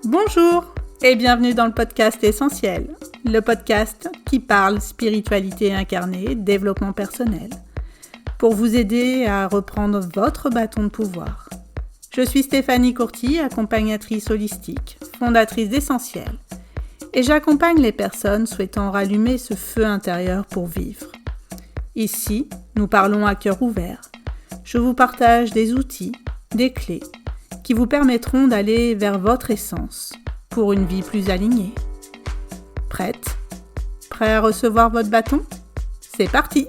Bonjour et bienvenue dans le podcast Essentiel, le podcast qui parle spiritualité incarnée, développement personnel, pour vous aider à reprendre votre bâton de pouvoir. Je suis Stéphanie Courty, accompagnatrice holistique, fondatrice d'Essentiel, et j'accompagne les personnes souhaitant rallumer ce feu intérieur pour vivre. Ici, nous parlons à cœur ouvert. Je vous partage des outils, des clés, qui vous permettront d'aller vers votre essence pour une vie plus alignée. Prête ? Prêt à recevoir votre bâton ? C'est parti !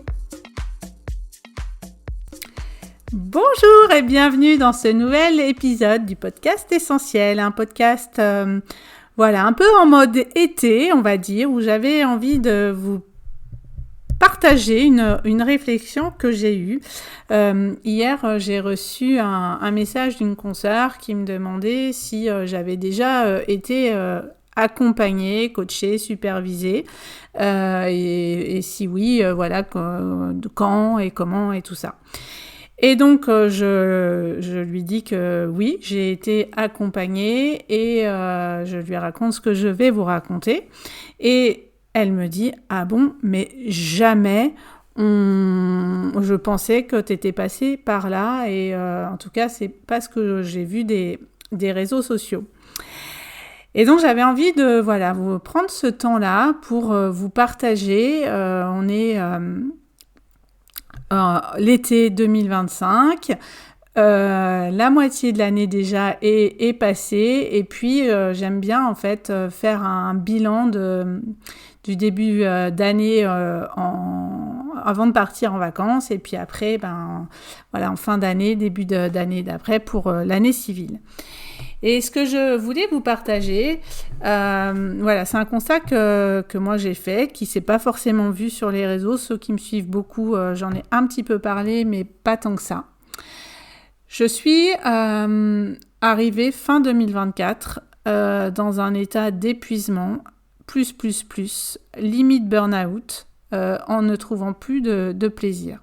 Bonjour et bienvenue dans ce nouvel épisode du podcast Essentiel, un podcast un peu en mode été, on va dire, où j'avais envie de vous partager une réflexion que j'ai eue. Hier, j'ai reçu un message d'une consoeur qui me demandait si j'avais déjà été accompagnée, coachée, supervisée, et si oui, quand et comment et tout ça. Et donc, je lui dis que oui, j'ai été accompagnée et je lui raconte ce que je vais vous raconter. Et elle me dit « Ah bon, mais jamais je pensais que tu étais passée par là et en tout cas, c'est pas ce que j'ai vu des réseaux sociaux. » Et donc, j'avais envie de vous prendre ce temps-là pour vous partager. On est l'été 2025. La moitié de l'année déjà est passée et puis j'aime bien en fait faire un bilan du début d'année avant de partir en vacances et puis après en fin d'année, début d'année d'après pour l'année civile. Et ce que je voulais vous partager, c'est un constat que moi j'ai fait, qui s'est pas forcément vu sur les réseaux. Ceux qui me suivent beaucoup, j'en ai un petit peu parlé, mais pas tant que ça. Je suis arrivée fin 2024 dans un état d'épuisement, plus, limite burn-out, en ne trouvant plus de plaisir.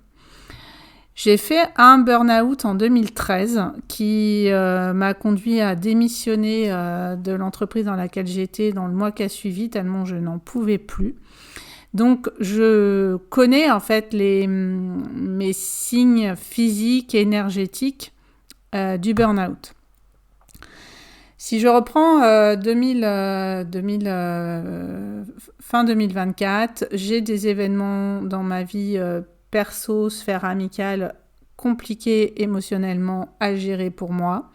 J'ai fait un burn-out en 2013 qui m'a conduit à démissionner de l'entreprise dans laquelle j'étais dans le mois qui a suivi, tellement je n'en pouvais plus. Donc, je connais en fait mes signes physiques et énergétiques du burn-out. Si je reprends fin 2024, j'ai des événements dans ma vie perso, sphère amicale, compliquées émotionnellement à gérer pour moi.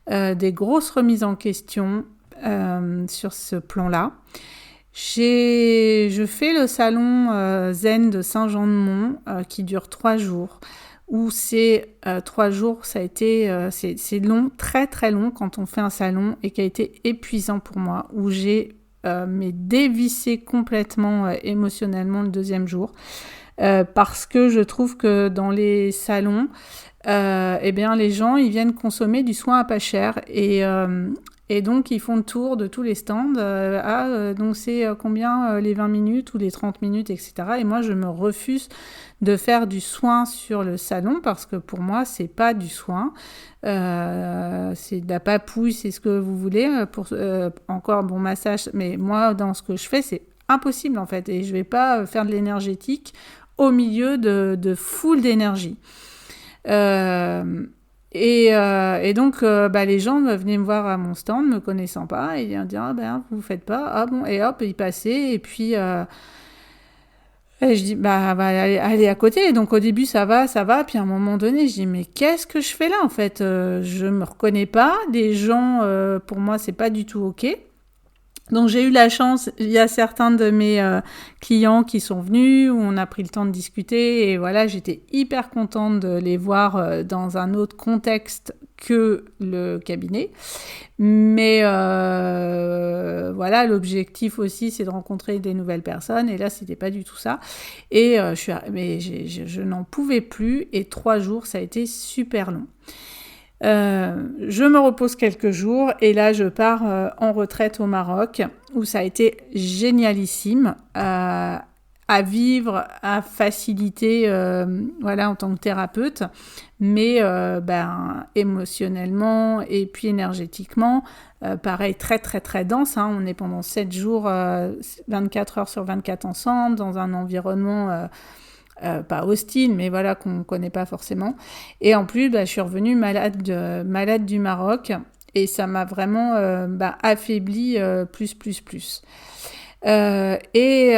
Des grosses remises en question sur ce plan-là. Je fais le salon Zen de Saint-Jean-de-Mont qui dure 3 jours. Où c'est 3 jours, ça a été, c'est long, très très long quand on fait un salon et qui a été épuisant pour moi, où j'ai dévissé complètement émotionnellement le 2e jour. Parce que je trouve que dans les salons, les gens ils viennent consommer du soin à pas cher et donc ils font le tour de tous les stands. Donc c'est combien les 20 minutes ou les 30 minutes, etc. Et moi je me refuse de faire du soin sur le salon parce que pour moi c'est pas du soin. C'est de la papouille, c'est ce que vous voulez pour encore bon massage. Mais moi dans ce que je fais c'est impossible en fait et je vais pas faire de l'énergétique au milieu de foule d'énergie. Et donc, les gens venaient me voir à mon stand, me connaissant pas, et ils me disaient vous faites pas, ah bon, et hop, ils passaient, et puis et je dis allez à côté. Donc au début ça va, puis à un moment donné, je dis mais qu'est-ce que je fais là en fait, je me reconnais pas, les gens pour moi c'est pas du tout ok. Donc j'ai eu la chance, il y a certains de mes clients qui sont venus, où on a pris le temps de discuter et j'étais hyper contente de les voir dans un autre contexte que le cabinet. Mais l'objectif aussi c'est de rencontrer des nouvelles personnes et là c'était pas du tout ça. Et je n'en pouvais plus et 3 jours ça a été super long. Je me repose quelques jours et là je pars en retraite au Maroc où ça a été génialissime à vivre, à faciliter, voilà, en tant que thérapeute, mais émotionnellement et puis énergétiquement, pareil, très très très dense, hein. On est pendant 7 jours, 24 heures sur 24 ensemble, dans un environnement pas hostile, mais voilà, qu'on ne connaît pas forcément. Et en plus, je suis revenue malade du Maroc, et ça m'a vraiment affaibli plus. Et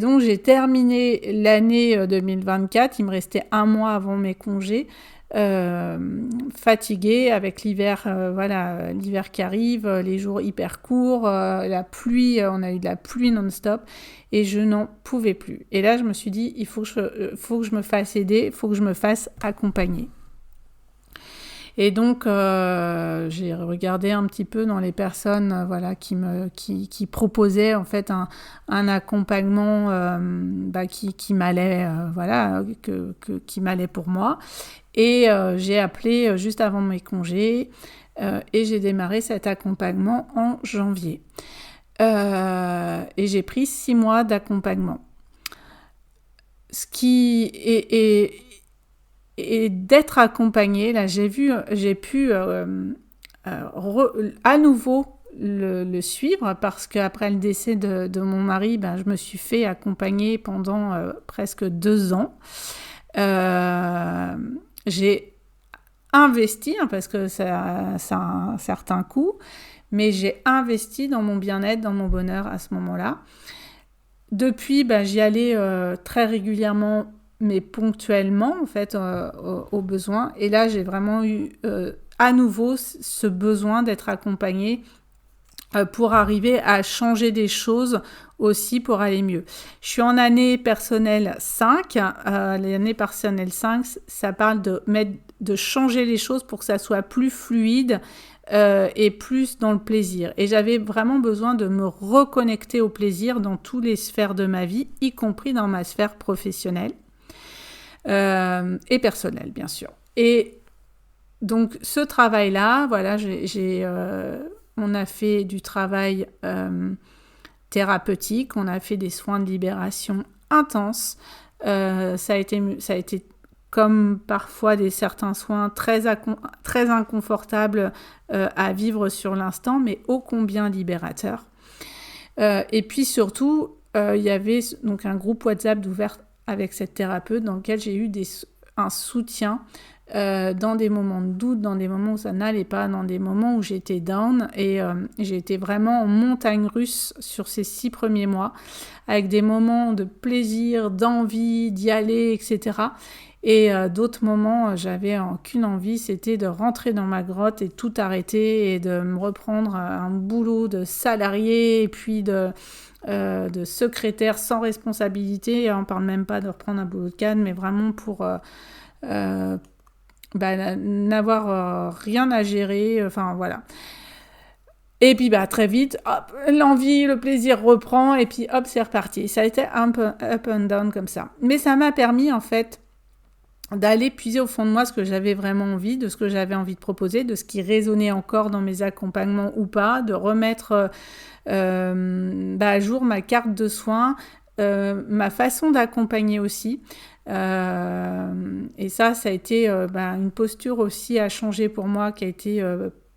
donc j'ai terminé l'année 2024, il me restait un mois avant mes congés, fatiguée avec l'hiver, l'hiver qui arrive, les jours hyper courts, la pluie, on a eu de la pluie non-stop, et je n'en pouvais plus. Et là je me suis dit, il faut que je me fasse aider, il faut que je me fasse accompagner. Et donc, j'ai regardé un petit peu dans les personnes qui proposaient en fait un accompagnement qui m'allait, qui m'allait pour moi. Et j'ai appelé juste avant mes congés et j'ai démarré cet accompagnement en janvier. Et j'ai pris 6 mois d'accompagnement. Ce qui est et d'être accompagnée, là j'ai pu à nouveau le suivre, parce qu'après le décès de mon mari, je me suis fait accompagner pendant presque 2 ans. J'ai investi, parce que ça a un certain coût, mais j'ai investi dans mon bien-être, dans mon bonheur à ce moment-là. Depuis, j'y allais très régulièrement, mais ponctuellement, en fait, aux besoins. Et là, j'ai vraiment eu à nouveau ce besoin d'être accompagnée pour arriver à changer des choses aussi, pour aller mieux. Je suis en année personnelle 5. L'année personnelle 5, ça parle de changer les choses pour que ça soit plus fluide et plus dans le plaisir. Et j'avais vraiment besoin de me reconnecter au plaisir dans toutes les sphères de ma vie, y compris dans ma sphère professionnelle. Et personnel, bien sûr. Et donc ce travail-là, voilà, on a fait du travail thérapeutique, on a fait des soins de libération intenses. Ça a été comme parfois certains soins très inconfortables à vivre sur l'instant, mais ô combien libérateurs. Et puis surtout, il y avait donc un groupe WhatsApp d'ouvert avec cette thérapeute, dans lequel j'ai eu un soutien dans des moments de doute, dans des moments où ça n'allait pas, dans des moments où j'étais down, et j'ai été vraiment en montagne russe sur ces 6 premiers mois, avec des moments de plaisir, d'envie d'y aller, etc. Et d'autres moments, j'avais qu'une envie, c'était de rentrer dans ma grotte et tout arrêter, et de me reprendre un boulot de salarié, et puis de secrétaire sans responsabilité. Et on ne parle même pas de reprendre un boulot de cadre, mais vraiment pour n'avoir rien à gérer, enfin voilà. Et puis très vite, hop, l'envie, le plaisir reprend, et puis hop, c'est reparti. Ça a été un peu up and down comme ça. Mais ça m'a permis en fait d'aller puiser au fond de moi ce que j'avais vraiment envie, de ce que j'avais envie de proposer, de ce qui résonnait encore dans mes accompagnements ou pas, de remettre à jour ma carte de soins, ma façon d'accompagner aussi. Et ça a été une posture aussi à changer pour moi, qui a été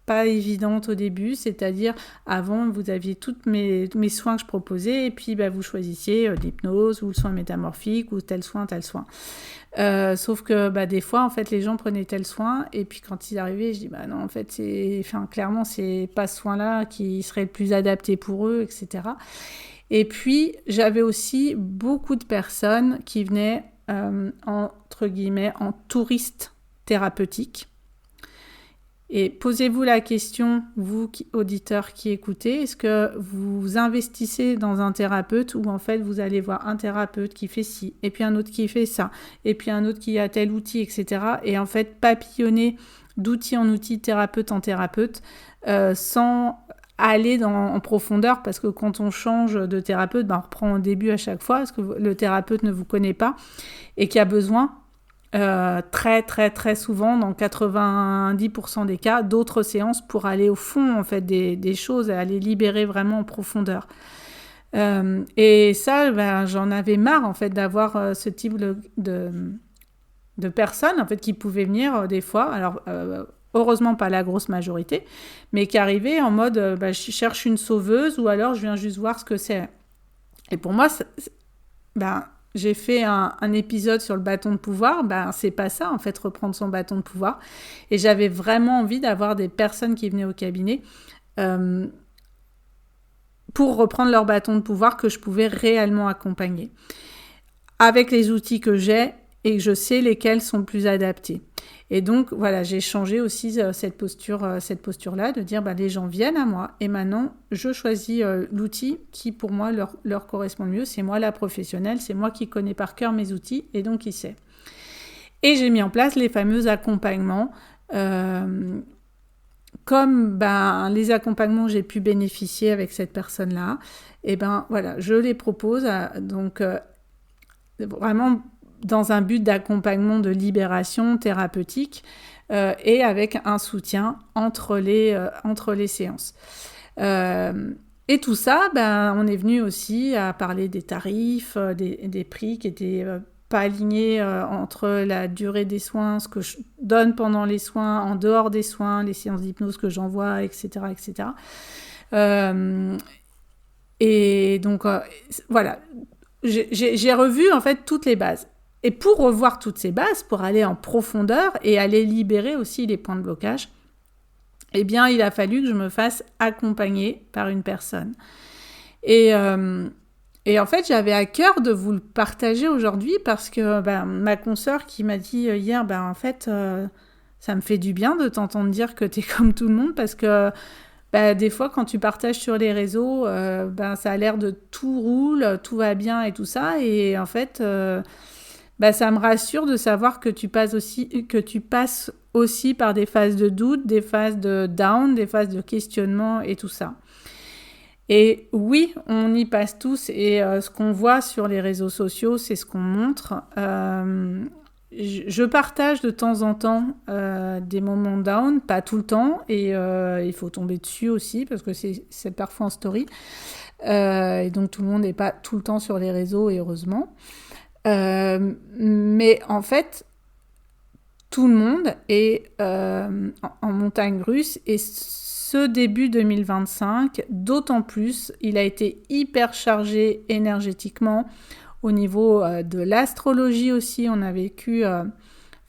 pas évidente au début, c'est-à-dire avant vous aviez toutes mes soins que je proposais, et puis vous choisissiez l'hypnose ou le soin métamorphique ou tel soin. Sauf que des fois en fait les gens prenaient tel soin, et puis quand ils arrivaient, je dis non, en fait clairement c'est pas ce soin là qui serait le plus adapté pour eux, etc. Et puis j'avais aussi beaucoup de personnes qui venaient entre guillemets en touriste thérapeutique. Et posez-vous la question, vous auditeurs qui écoutez, est-ce que vous investissez dans un thérapeute, ou en fait vous allez voir un thérapeute qui fait ci, et puis un autre qui fait ça, et puis un autre qui a tel outil, etc. Et en fait papillonner d'outil en outil, thérapeute en thérapeute, sans aller en profondeur, parce que quand on change de thérapeute, on reprend au début à chaque fois, parce que le thérapeute ne vous connaît pas, et qui a besoin très très très souvent, dans 90% des cas, d'autres séances pour aller au fond en fait des choses, et aller libérer vraiment en profondeur. Et ça, j'en avais marre en fait d'avoir ce type de personnes en fait qui pouvaient venir des fois. Alors heureusement pas la grosse majorité, mais qui arrivaient en mode je cherche une sauveuse ou alors je viens juste voir ce que c'est. Et pour moi, j'ai fait un épisode sur le bâton de pouvoir, c'est pas ça en fait, reprendre son bâton de pouvoir. Et j'avais vraiment envie d'avoir des personnes qui venaient au cabinet pour reprendre leur bâton de pouvoir que je pouvais réellement accompagner. Avec les outils que j'ai et que je sais lesquels sont le plus adaptés. Et donc, voilà, j'ai changé aussi cette posture-là, de dire, les gens viennent à moi et maintenant, je choisis l'outil qui, pour moi, leur correspond le mieux. C'est moi la professionnelle, c'est moi qui connais par cœur mes outils et donc qui sait. Et j'ai mis en place les fameux accompagnements. Comme les accompagnements j'ai pu bénéficier avec cette personne-là, et voilà, je les propose vraiment dans un but d'accompagnement de libération thérapeutique et avec un soutien entre les séances. Et tout ça, on est venu aussi à parler des tarifs, des prix qui étaient pas alignés entre la durée des soins, ce que je donne pendant les soins, en dehors des soins, les séances d'hypnose que j'envoie, etc. etc. Et donc, voilà, j'ai revu en fait toutes les bases. Et pour revoir toutes ces bases, pour aller en profondeur et aller libérer aussi les points de blocage, il a fallu que je me fasse accompagner par une personne. Et en fait, j'avais à cœur de vous le partager aujourd'hui parce que ma consoeur qui m'a dit hier, en fait, ça me fait du bien de t'entendre dire que t'es comme tout le monde parce que des fois, quand tu partages sur les réseaux, ça a l'air de tout roule, tout va bien et tout ça. Et en fait, ça me rassure de savoir que tu passes aussi par des phases de doute, des phases de down, des phases de questionnement et tout ça. Et oui, on y passe tous et ce qu'on voit sur les réseaux sociaux, c'est ce qu'on montre. Je partage de temps en temps des moments down, pas tout le temps, et il faut tomber dessus aussi parce que c'est parfois en story. Et donc tout le monde n'est pas tout le temps sur les réseaux et heureusement. Mais en fait, tout le monde est en montagne russe et ce début 2025, d'autant plus, il a été hyper chargé énergétiquement au niveau de l'astrologie aussi. On a vécu,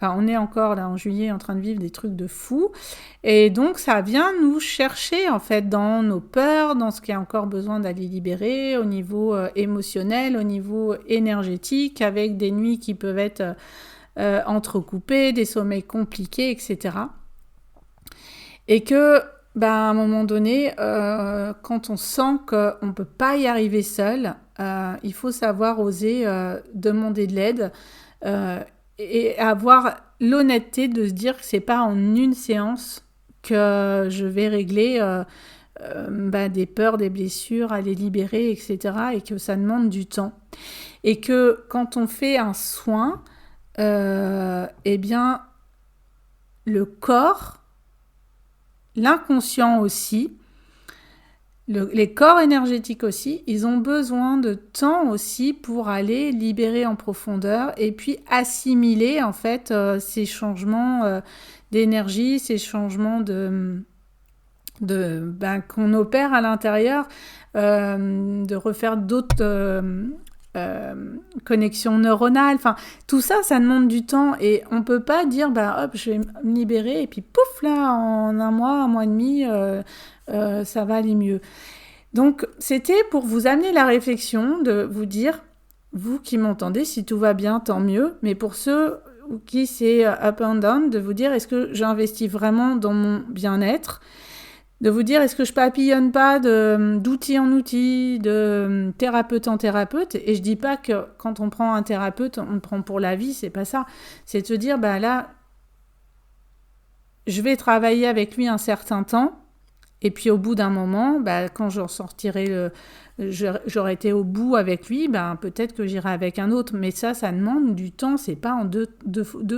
on est encore là en juillet en train de vivre des trucs de fou. Et donc, ça vient nous chercher en fait dans nos peurs, dans ce qui a encore besoin d'aller libérer au niveau émotionnel, au niveau énergétique, avec des nuits qui peuvent être entrecoupées, des sommeils compliqués, etc. Et que à un moment donné, quand on sent qu'on ne peut pas y arriver seul, il faut savoir oser demander de l'aide et avoir l'honnêteté de se dire que ce n'est pas en une séance que je vais régler des peurs, des blessures, à les libérer, etc. Et que ça demande du temps. Et que quand on fait un soin, le corps, l'inconscient aussi, les corps énergétiques aussi, ils ont besoin de temps aussi pour aller libérer en profondeur et puis assimiler en fait ces changements d'énergie, ces changements qu'on opère à l'intérieur, de refaire d'autres connexions neuronales, tout ça, ça demande du temps et on peut pas dire hop, je vais me libérer et puis pouf là, en un mois et demi, ça va aller mieux. Donc c'était pour vous amener la réflexion de vous dire, vous qui m'entendez, si tout va bien, tant mieux, mais pour ceux qui c'est up and down, de vous dire, est-ce que j'investis vraiment dans mon bien-être ? De vous dire, est-ce que je papillonne pas d'outil en outil, de thérapeute en thérapeute ? Et je dis pas que quand on prend un thérapeute, on le prend pour la vie, c'est pas ça. C'est de se dire, là, je vais travailler avec lui un certain temps, et puis au bout d'un moment, quand j'en sortirai, j'aurai été au bout avec lui, peut-être que j'irai avec un autre. Mais ça demande du temps, c'est pas en deux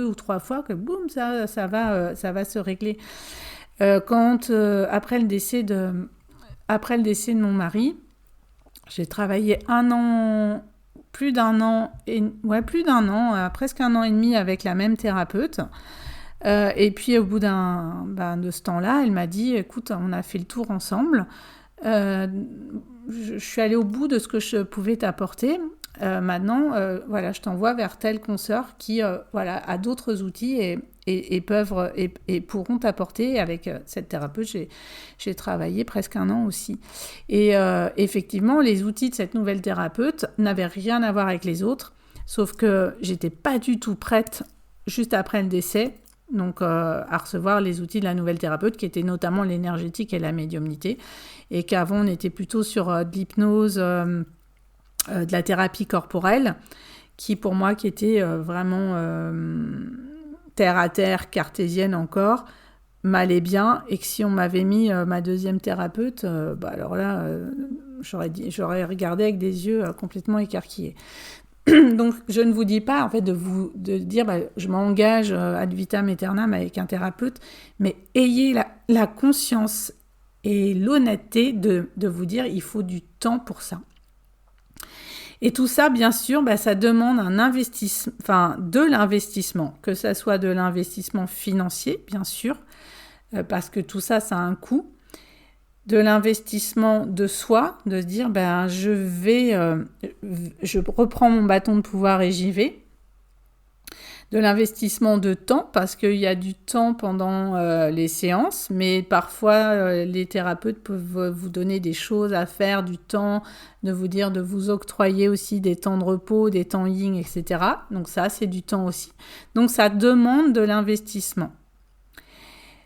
ou trois fois que boum, ça va se régler. Après le décès de mon mari, J'ai travaillé plus d'un an, presque un an et demi avec la même thérapeute. Et puis au bout de ce temps-là, elle m'a dit, écoute, on a fait le tour ensemble. Je suis allée au bout de ce que je pouvais t'apporter. Maintenant, je t'envoie vers tel consoeur qui a d'autres outils et pourront t'apporter. Avec cette thérapeute, j'ai travaillé presque un an aussi. Et effectivement, les outils de cette nouvelle thérapeute n'avaient rien à voir avec les autres, sauf que j'étais pas du tout prête, juste après le décès, donc à recevoir les outils de la nouvelle thérapeute, qui étaient notamment l'énergétique et la médiumnité, et qu'avant on était plutôt sur de l'hypnose, de la thérapie corporelle, qui pour moi qui était vraiment terre à terre, cartésienne encore, m'allait bien, et que si on m'avait mis ma deuxième thérapeute, alors là j'aurais regardé avec des yeux complètement écarquillés. Donc, je ne vous dis pas, en fait, de dire, je m'engage ad vitam aeternam avec un thérapeute, mais ayez la conscience et l'honnêteté de vous dire, il faut du temps pour ça. Et tout ça, bien sûr, ça demande un investissement, de l'investissement, que ça soit de l'investissement financier, bien sûr, parce que tout ça, ça a un coût. De l'investissement de soi, de se dire je reprends mon bâton de pouvoir et j'y vais. De l'investissement de temps, parce qu'il y a du temps pendant les séances, mais parfois les thérapeutes peuvent vous donner des choses à faire, du temps, de vous dire de vous octroyer aussi des temps de repos, des temps yin, etc. Donc ça, c'est du temps aussi. Donc ça demande de l'investissement.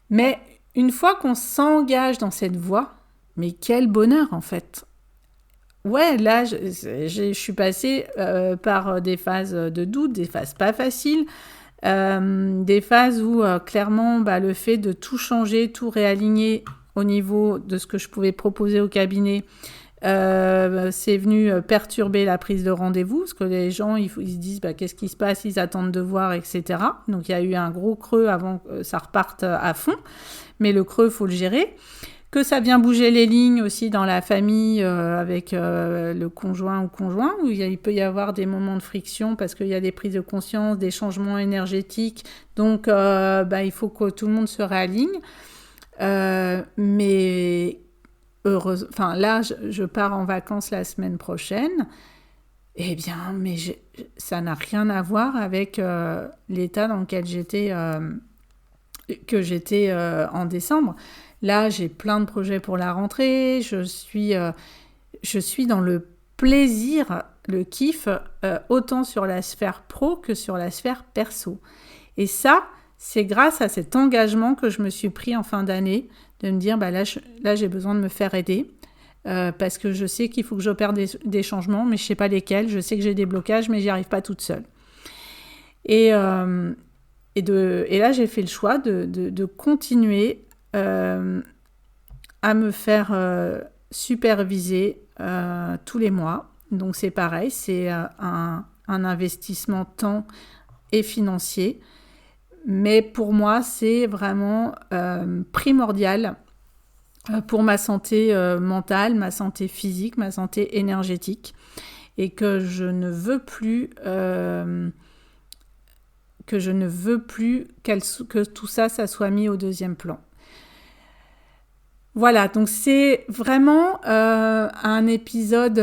Mais une fois qu'on s'engage dans cette voie, mais quel bonheur en fait! Ouais, là, je suis passée par des phases de doute, des phases pas faciles, des phases où clairement le fait de tout changer, tout réaligner au niveau de ce que je pouvais proposer au cabinet, c'est venu perturber la prise de rendez-vous, parce que les gens ils se disent qu'est-ce qui se passe, ils attendent de voir, etc. Donc il y a eu un gros creux avant que ça reparte à fond, mais le creux, il faut le gérer. Que ça vient bouger les lignes aussi dans la famille avec le conjoint ou conjoint, où il peut y avoir des moments de friction parce qu'il y a des prises de conscience, des changements énergétiques. Donc, il faut que tout le monde se réaligne. Mais là, je pars en vacances la semaine prochaine. Eh bien, mais ça n'a rien à voir avec l'état dans lequel j'étais en décembre. Là, j'ai plein de projets pour la rentrée, je suis dans le plaisir, le kiff, autant sur la sphère pro que sur la sphère perso. Et ça, c'est grâce à cet engagement que je me suis pris en fin d'année, de me dire, là j'ai besoin de me faire aider, parce que je sais qu'il faut que j'opère des changements, mais je ne sais pas lesquels, je sais que j'ai des blocages, mais j'y arrive pas toute seule. Et là, j'ai fait le choix de continuer à me faire superviser tous les mois. Donc c'est pareil, c'est un investissement temps et financier. Mais pour moi, c'est vraiment primordial pour ma santé mentale, ma santé physique, ma santé énergétique. Et que je ne veux plus que tout ça soit mis au deuxième plan. Voilà, donc c'est vraiment un épisode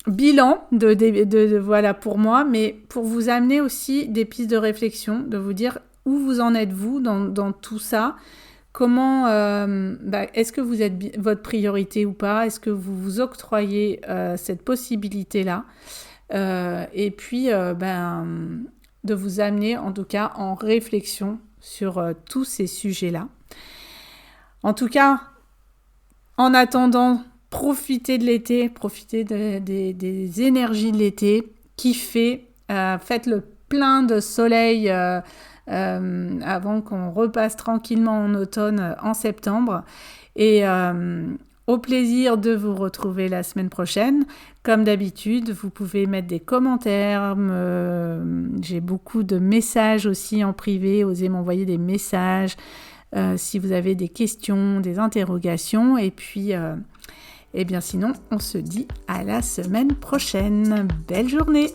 bilan voilà pour moi, mais pour vous amener aussi des pistes de réflexion, de vous dire où vous en êtes vous dans tout ça, comment est-ce que vous êtes votre priorité ou pas, est-ce que vous vous octroyez cette possibilité-là, et puis de vous amener en tout cas en réflexion sur tous ces sujets-là. En tout cas, en attendant, profitez de l'été, profitez des énergies de l'été, kiffez, faites le plein de soleil avant qu'on repasse tranquillement en automne, en septembre. Et au plaisir de vous retrouver la semaine prochaine. Comme d'habitude, vous pouvez mettre des commentaires. J'ai beaucoup de messages aussi en privé. Osez m'envoyer des messages si vous avez des questions, des interrogations. Et puis Et bien sinon, on se dit à la semaine prochaine. Belle journée!